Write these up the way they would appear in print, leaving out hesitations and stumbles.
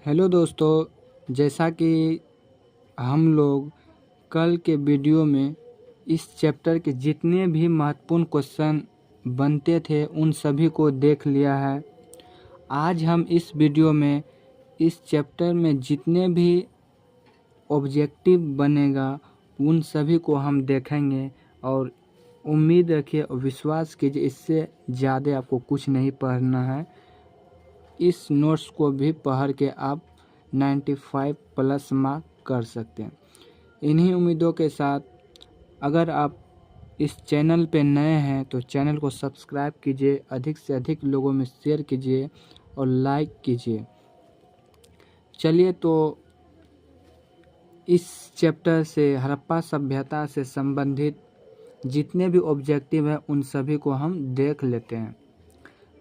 Hello दोस्तों, जैसा कि हम लोग कल के वीडियो में इस चैप्टर के जितने भी महत्वपूर्ण क्वेश्चन बनते थे उन सभी को देख लिया है। आज हम इस वीडियो में इस चैप्टर में जितने भी ऑब्जेक्टिव बनेगा उन सभी को हम देखेंगे और उम्मीद रखिए और विश्वास कीजिए इससे ज़्यादा आपको कुछ नहीं पढ़ना है। इस नोट्स को भी पढ़ के आप 95 प्लस मार्क कर सकते हैं। इन्हीं उम्मीदों के साथ अगर आप इस चैनल पे नए हैं तो चैनल को सब्सक्राइब कीजिए, अधिक से अधिक लोगों में शेयर कीजिए और लाइक कीजिए। चलिए तो इस चैप्टर से हड़प्पा सभ्यता से संबंधित जितने भी ऑब्जेक्टिव हैं उन सभी को हम देख लेते हैं।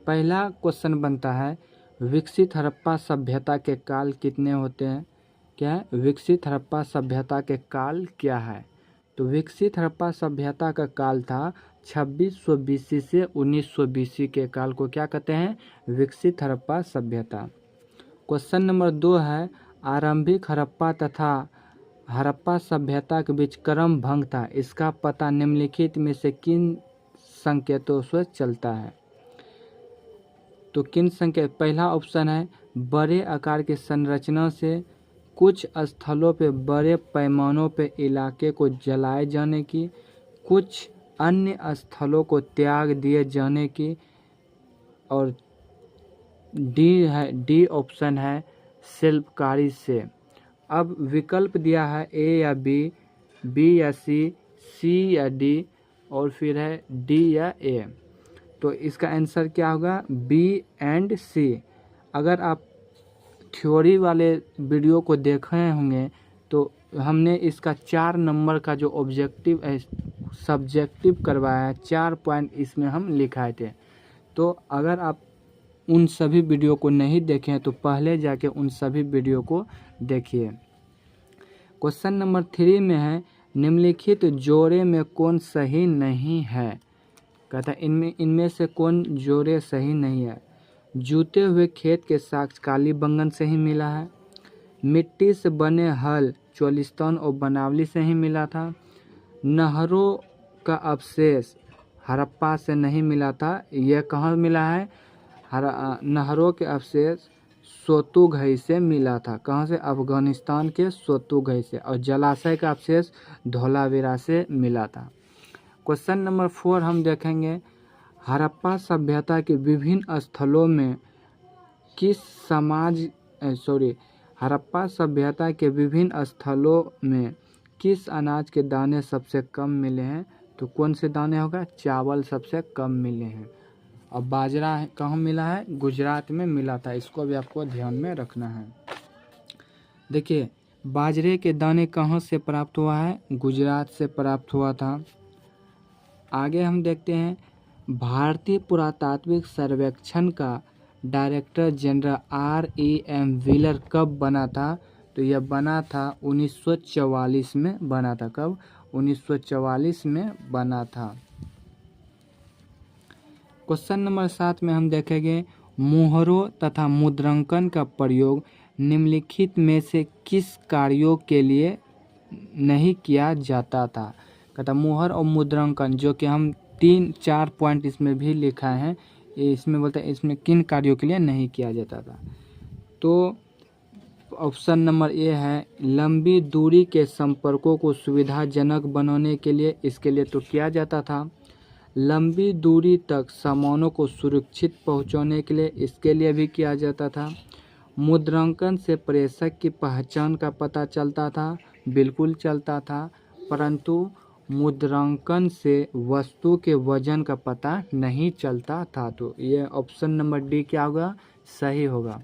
पहला क्वेश्चन बनता है, विकसित हड़प्पा सभ्यता के काल कितने होते हैं? क्या है? विकसित हड़प्पा सभ्यता के काल क्या है? तो विकसित हड़प्पा सभ्यता का काल था 2600 BC से 1900 BC के काल को क्या कहते हैं? विकसित हड़प्पा सभ्यता। क्वेश्चन नंबर 2 है, आरंभिक हड़प्पा तथा हड़प्पा सभ्यता के बीच क्रम भंग था, इसका पता निम्नलिखित में से किन संकेतों से चलता है? तो किन संकेत? पहला ऑप्शन है बड़े आकार की संरचना से, कुछ स्थलों पे बड़े पैमानों पे इलाके को जलाए जाने की, कुछ अन्य स्थलों को त्याग दिए जाने की, और डी ऑप्शन है शिल्पकारी से। अब विकल्प दिया है ए या बी या सी या डी, और फिर है डी या ए। तो इसका आंसर क्या होगा? बी एंड सी। अगर आप थ्योरी वाले वीडियो को देखे होंगे तो हमने इसका 4 नंबर का जो ऑब्जेक्टिव सब्जेक्टिव करवाया है, 4 पॉइंट इसमें हम लिखाए थे। तो अगर आप उन सभी वीडियो को नहीं देखें तो पहले जाके उन सभी वीडियो को देखिए। क्वेश्चन नंबर 3 में है, निम्नलिखित जोड़े में कौन सही नहीं है? कहता है इनमें से कौन जोड़े सही नहीं है? जूते हुए खेत के साक्ष्य कालीबंगन से ही मिला है, मिट्टी से बने हल चोलिस्तान और बनावली से ही मिला था, नहरों का अवशेष हड़प्पा से नहीं मिला था, यह कहाँ मिला है? नहरों के अवशेष सोतुघई से मिला था। कहाँ से? अफगानिस्तान के सोतुघई से। और जलाशय का अवशेष धौलावीरा से मिला था। क्वेश्चन नंबर 4 हम देखेंगे, हड़प्पा सभ्यता के विभिन्न स्थलों में हड़प्पा सभ्यता के विभिन्न स्थलों में किस अनाज के दाने सबसे कम मिले हैं? तो कौन से दाने होगा? चावल सबसे कम मिले हैं। और बाजरा कहाँ मिला है? गुजरात में मिला था। इसको भी आपको ध्यान में रखना है। देखिए, बाजरे के दाने कहाँ से प्राप्त हुआ है? गुजरात से प्राप्त हुआ था। आगे हम देखते हैं, भारतीय पुरातात्विक सर्वेक्षण का डायरेक्टर जनरल REM व्हीलर कब बना था? तो यह बना था 1944 में बना था। कब? 1944 में बना था। क्वेश्चन नंबर 7 में हम देखेंगे, मुहरों तथा मुद्रांकन का प्रयोग निम्नलिखित में से किस कार्यों के लिए नहीं किया जाता था? कहता मुहर और मुद्रांकन, जो कि हम 3-4 पॉइंट इसमें भी लिखा है, इसमें बोलते हैं इसमें किन कार्यों के लिए नहीं किया जाता था? तो ऑप्शन नंबर ए है लंबी दूरी के संपर्कों को सुविधाजनक बनाने के लिए, इसके लिए तो किया जाता था। लंबी दूरी तक सामानों को सुरक्षित पहुंचाने के लिए, इसके लिए भी किया जाता था। मुद्रांकन से प्रेषक की पहचान का पता चलता था, बिल्कुल चलता था, परंतु मुद्रांकन से वस्तु के वजन का पता नहीं चलता था। तो ये ऑप्शन नंबर डी क्या होगा? सही होगा।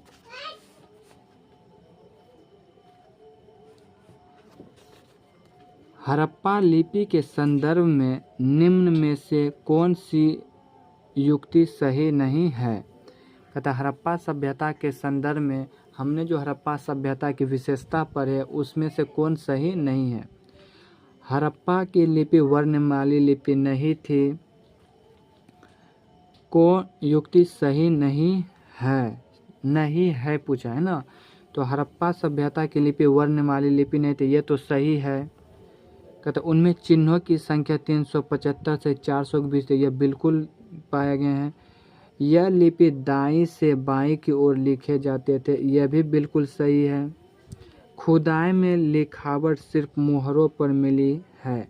हड़प्पा लिपि के संदर्भ में निम्न में से कौन सी युक्ति सही नहीं है? कहता हड़प्पा सभ्यता के संदर्भ में हमने जो हड़प्पा सभ्यता की विशेषता पढ़े उसमें से कौन सही नहीं है? हड़प्पा की लिपि वर्णमाला लिपि नहीं थी। कौन युक्ति सही नहीं है? नहीं है पूछा है ना। तो हड़प्पा सभ्यता की लिपि वर्णमाला लिपि नहीं थी, ये तो सही है। कहते उनमें चिन्हों की संख्या 375 से 400 के बीच थी, यह बिल्कुल पाए गए हैं। यह लिपि दाईं से बाईं की ओर लिखे जाते थे, यह भी बिल्कुल सही है। खुदाई में लिखावट सिर्फ मुहरों पर मिली है,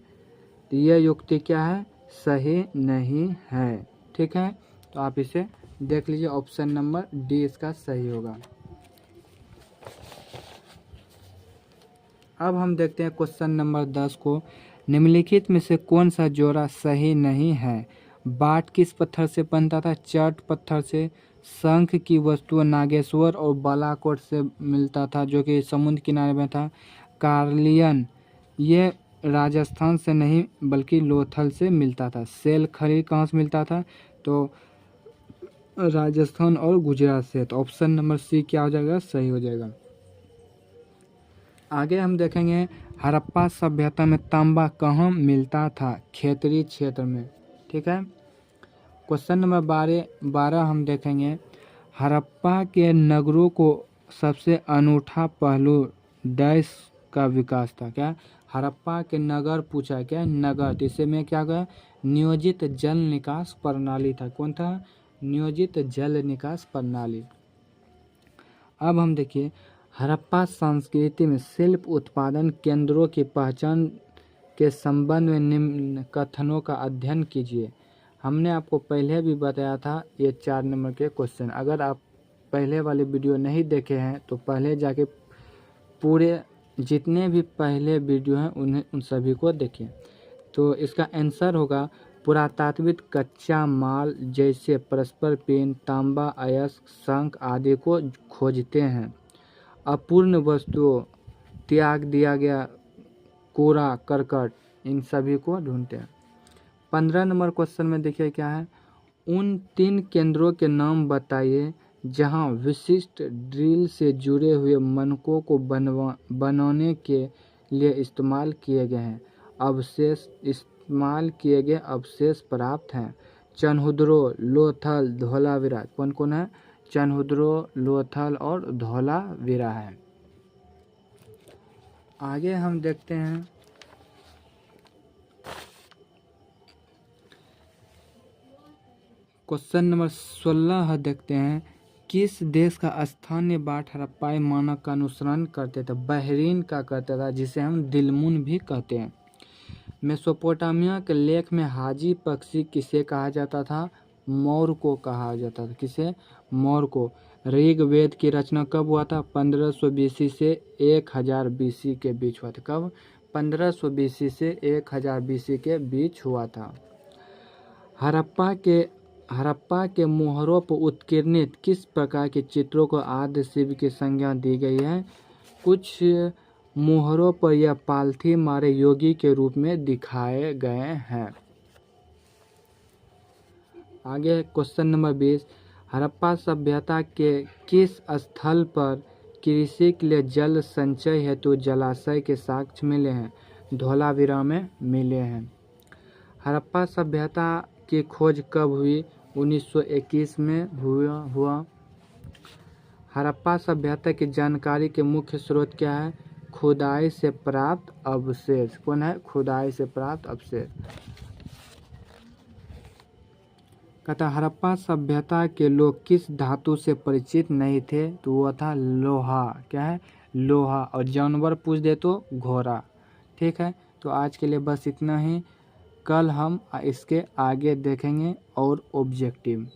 तो यह युक्ति क्या है, सही नहीं है। ठीक है, तो आप इसे देख लीजिए, ऑप्शन नंबर डी इसका सही होगा। अब हम देखते हैं क्वेश्चन नंबर 10 को। निम्नलिखित में से कौन सा जोड़ा सही नहीं है? बाट किस पत्थर से बनता था? चट पत्थर से। शंख की वस्तु नागेश्वर और बालाकोट से मिलता था, जो कि समुद्र किनारे में था। कार्लियन ये राजस्थान से नहीं बल्कि लोथल से मिलता था। सेल खरी कहाँ से मिलता था? तो राजस्थान और गुजरात से। तो ऑप्शन नंबर सी क्या हो जाएगा, सही हो जाएगा। आगे हम देखेंगे हड़प्पा सभ्यता में तांबा कहाँ मिलता था? खेतरी क्षेत्र में। ठीक है, क्वेश्चन नंबर 12 हम देखेंगे हड़प्पा के नगरों को सबसे अनूठा पहलू डैश का विकास था। क्या? हड़प्पा के नगर पूछा, क्या नगर, तो इसे में क्या गया, नियोजित जल निकास प्रणाली था। कौन था? नियोजित जल निकास प्रणाली। अब हम देखिए हड़प्पा संस्कृति में शिल्प उत्पादन केंद्रों की पहचान के संबंध में निम्न कथनों का अध्ययन कीजिए। हमने आपको पहले भी बताया था ये 4 नंबर के क्वेश्चन। अगर आप पहले वाले वीडियो नहीं देखे हैं तो पहले जाके पूरे जितने भी पहले वीडियो हैं उन सभी को देखें। तो इसका आंसर होगा पुरातात्विक कच्चा माल जैसे परस्पर पेन, तांबा, अयस्क, शंख आदि को खोजते हैं। अपूर्ण वस्तुओं, त्याग दिया गया कूड़ा करकट, इन सभी को ढूंढते हैं। 15 नंबर क्वेश्चन में देखिए क्या है, उन 3 केंद्रों के नाम बताइए जहां विशिष्ट ड्रिल से जुड़े हुए मनकों को बनाने के लिए इस्तेमाल किए गए हैं। इस्तेमाल किए गए अवशेष प्राप्त हैं। चनहुद्रो, लोथल, धोलावीरा। कौन कौन है? चनहुद्रो, लोथल और धोलावीरा है। आगे हम देखते हैं क्वेश्चन नंबर 16 देखते हैं, किस देश का स्थानीय बाट हड़प्पाई मानक का अनुसरण करते थे? बहरीन का करता था, जिसे हम दिलमुन भी कहते हैं। मेसोपोटामिया के लेख में हाजी पक्षी किसे कहा जाता था? मौर को कहा जाता था। किसे? मौर को। ऋग्वेद की रचना कब हुआ था? 1500 बीसी से 1000 बीसी के बीच हुआ था। कब? 1500 बीसी से 1000 बीसी के बीच हुआ था। हड़प्पा के मोहरों पर उत्कीर्णित किस प्रकार के चित्रों को आद्य शिव की संज्ञा दी गई है? कुछ मोहरों पर यह पालथी मारे योगी के रूप में दिखाए गए हैं। आगे क्वेश्चन नंबर 20, हड़प्पा सभ्यता के किस स्थल पर कृषि के लिए जल संचय हेतु जलाशय के साक्ष्य मिले हैं? धोलावीरा में मिले हैं। हड़प्पा सभ्यता की खोज कब हुई? 1921 में हुआ। हड़प्पा सभ्यता की जानकारी के मुख्य स्रोत क्या है? खुदाई से प्राप्त अवशेष। कौन है? खुदाई से प्राप्त अवशेष। कहता हड़प्पा सभ्यता के लोग किस धातु से परिचित नहीं थे? तो वो था लोहा। क्या है? लोहा। और जानवर पूछ दे तो घोड़ा। ठीक है, तो आज के लिए बस इतना ही। कल हम इसके आगे देखेंगे और ऑब्जेक्टिव।